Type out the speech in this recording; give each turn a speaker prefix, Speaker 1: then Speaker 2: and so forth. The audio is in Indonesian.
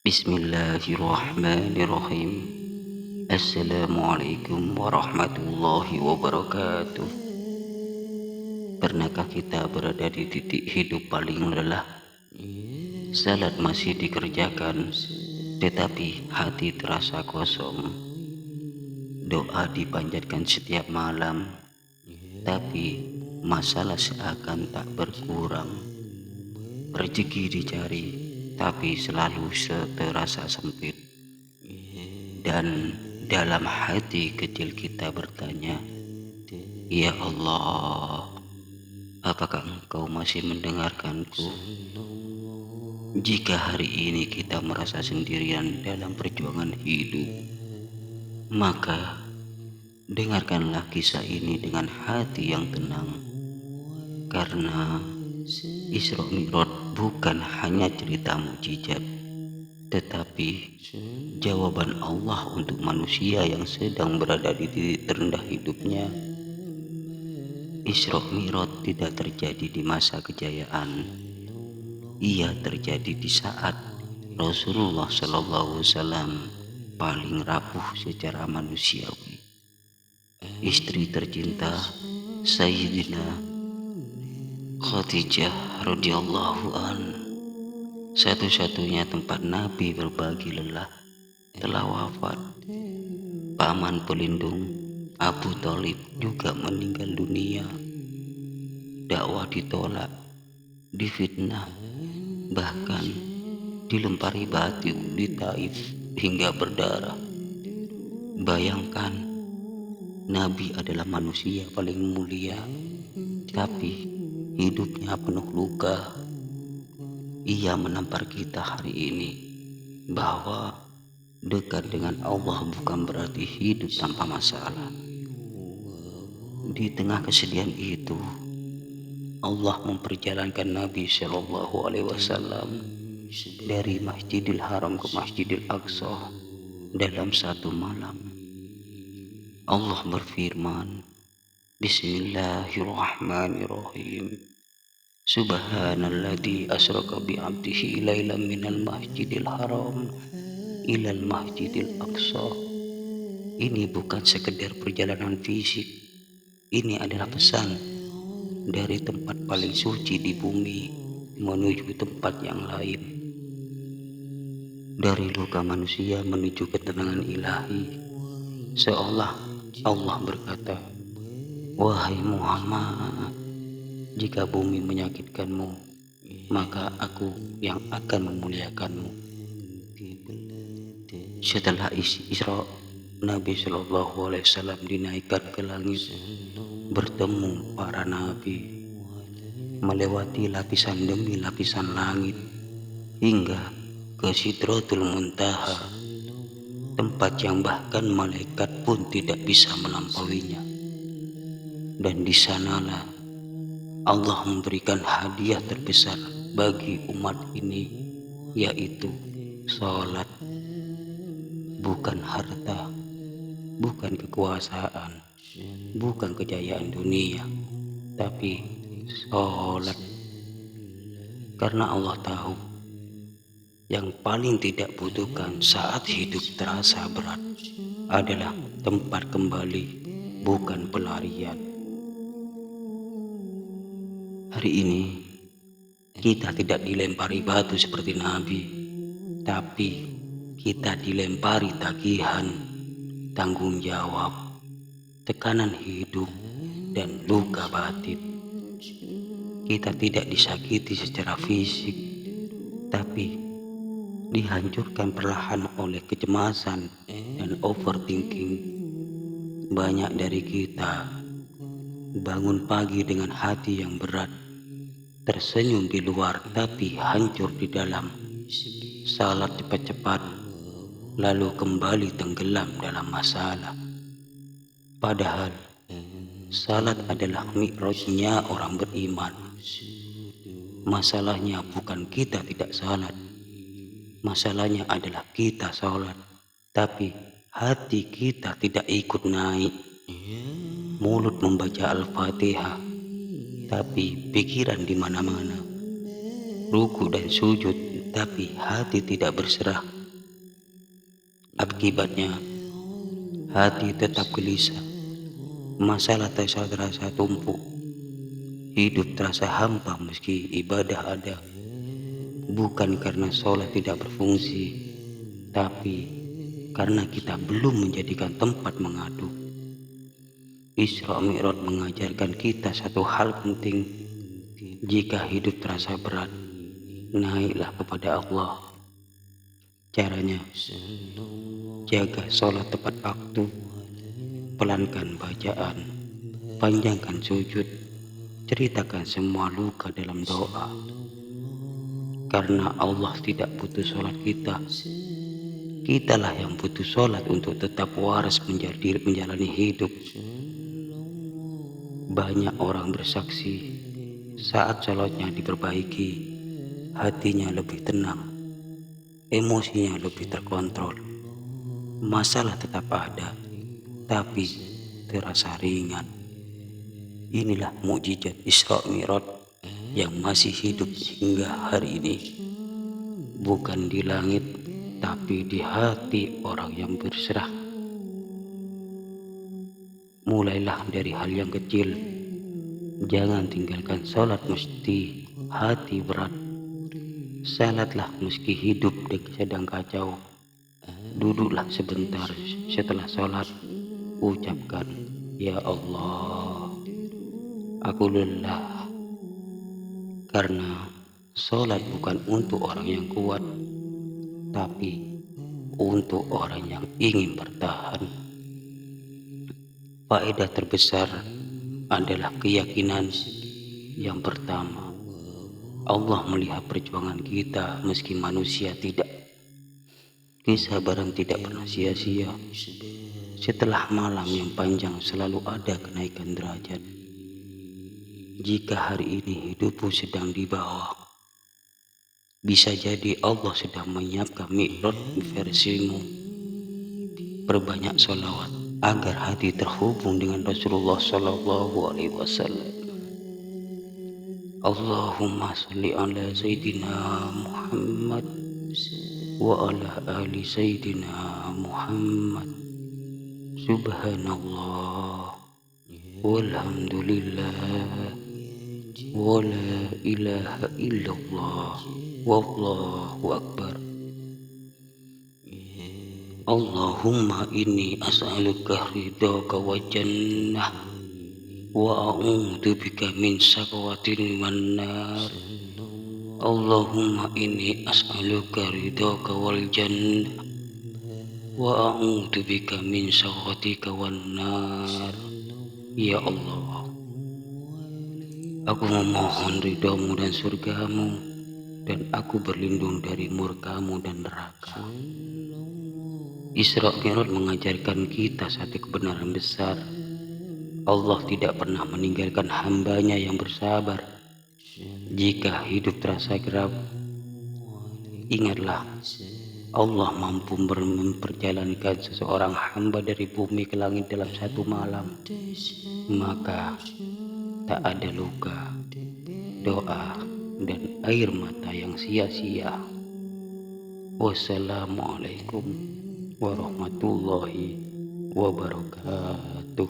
Speaker 1: Bismillahirrahmanirrahim. Assalamualaikum warahmatullahi wabarakatuh. Pernahkah kita berada di titik hidup paling lelah? Salat masih dikerjakan, tetapi hati terasa kosong. Doa dipanjatkan setiap malam, tapi masalah seakan tak berkurang. Rezeki dicari, tapi selalu terasa sempit. Dan dalam hati kecil kita bertanya, "Ya Allah, apakah Engkau masih mendengarkanku?" Jika hari ini kita merasa sendirian dalam perjuangan hidup, maka dengarkanlah kisah ini dengan hati yang tenang. Karena Isra Mi'raj bukan hanya cerita mukjizat, tetapi jawaban Allah untuk manusia yang sedang berada di titik terendah hidupnya. Isra Mi'raj tidak terjadi di masa kejayaan. Ia terjadi di saat Rasulullah SAW paling rapuh secara manusiawi. Istri tercinta Sayyidina Khadijah radhiyallahu an, satu-satunya tempat Nabi berbagi lelah, telah wafat. Paman pelindung Abu Thalib juga meninggal dunia. Dakwah ditolak, difitnah, bahkan dilempari batu di Taif hingga berdarah. Bayangkan, Nabi adalah manusia paling mulia, tapi hidupnya penuh luka. Ia menampar kita hari ini bahwa dekat dengan Allah bukan berarti hidup tanpa masalah. Di tengah kesedihan itu, Allah memperjalankan Nabi Shallallahu Alaihi Wasallam dari Masjidil Haram ke Masjidil Aqsa dalam satu malam. Allah berfirman, Bismillahirrahmanirrahim. Subhanalladzi asraka bi'abdihi lailan minal masjidil haram ilal masjidil aqsa. Ini bukan sekedar perjalanan fisik. Ini adalah pesan dari tempat paling suci di bumi menuju tempat yang lain. Dari luka manusia menuju ketenangan ilahi. Seolah Allah berkata, "Wahai Muhammad, jika bumi menyakitkanmu, maka aku yang akan memuliakanmu." Setelah Isra, Nabi Shallallahu Alaihi Wasallam dinaikkan ke langit, bertemu para nabi, melewati lapisan demi lapisan langit, hingga ke Sidratul Muntaha, tempat yang bahkan malaikat pun tidak bisa melampauinya. Dan di sanalah Allah memberikan hadiah terbesar bagi umat ini, yaitu sholat. Bukan harta, bukan kekuasaan, bukan kejayaan dunia, tapi sholat. Karena Allah tahu yang paling tidak butuhkan saat hidup terasa berat adalah tempat kembali, bukan pelarian. Hari ini kita tidak dilempari batu seperti Nabi, tapi kita dilempari tagihan, tanggung jawab, tekanan hidup, dan luka batin. Kita tidak disakiti secara fisik, tapi dihancurkan perlahan oleh kecemasan dan overthinking. Banyak dari kita bangun pagi dengan hati yang berat, tersenyum di luar tapi hancur di dalam. Salat cepat-cepat, lalu kembali tenggelam dalam masalah. Padahal salat adalah mi'rajnya orang beriman. Masalahnya bukan kita tidak salat, masalahnya adalah kita salat, tapi hati kita tidak ikut naik. Mulut membaca Al-Fatihah, tapi pikiran di mana-mana. Ruku dan sujud, tapi hati tidak berserah. Akibatnya, hati tetap gelisah, masalah terasa tumpuk, hidup terasa hampa meski ibadah ada. Bukan karena sholat tidak berfungsi, tapi karena kita belum menjadikan tempat mengadu. Isra Mi'raj mengajarkan kita satu hal penting. Jika hidup terasa berat, naiklah kepada Allah. Caranya, jaga sholat tepat waktu, pelankan bacaan, panjangkan sujud, ceritakan semua luka dalam doa. Karena Allah tidak butuh sholat kita, kitalah yang butuh sholat untuk tetap waras menjalani hidup. Banyak orang bersaksi saat sholatnya diperbaiki, hatinya lebih tenang, emosinya lebih terkontrol. Masalah tetap ada, tapi terasa ringan. Inilah mukjizat Isra Mi'raj yang masih hidup hingga hari ini. Bukan di langit, tapi di hati orang yang berserah. Mulailah dari hal yang kecil. Jangan tinggalkan sholat meski hati berat. Salatlah meski hidup sedang kacau. Duduklah sebentar setelah sholat. Ucapkan, ya Allah, aku lelah. Karena sholat bukan untuk orang yang kuat, tapi untuk orang yang ingin bertahan. Faedah terbesar adalah keyakinan. Yang pertama, Allah melihat perjuangan kita meski manusia tidak. Kesabaran tidak pernah sia-sia. Setelah malam yang panjang selalu ada kenaikan derajat. Jika hari ini hidupmu sedang di bawah, bisa jadi Allah sedang menyiapkan mi'raj versimu. Perbanyak sholawat agar hati terhubung dengan Rasulullah SAW. Allahumma salli ala Sayyidina Muhammad wa ala ali Sayyidina Muhammad. Subhanallah walhamdulillah wa la ilaha illallah wallahu akbar. Allahumma inni as'aluka ridhaka wa jannah wa a'udzu bika min sakhawatin wan nar. Allahumma inni as'aluka ridhaka wal jannah wa a'udzu bika min sakhatika wan nar. Ya Allah, aku memohon ridhamu dan surgamu, dan aku berlindung dari murkamu dan neraka. Isra Mi'raj mengajarkan kita satu kebenaran besar. Allah tidak pernah meninggalkan hambanya yang bersabar. Jika hidup terasa gelap, ingatlah Allah mampu memperjalankan seseorang hamba dari bumi ke langit dalam satu malam. Maka tak ada luka, doa, dan air mata yang sia-sia. Wassalamualaikum warahmatullahi wabarakatuh.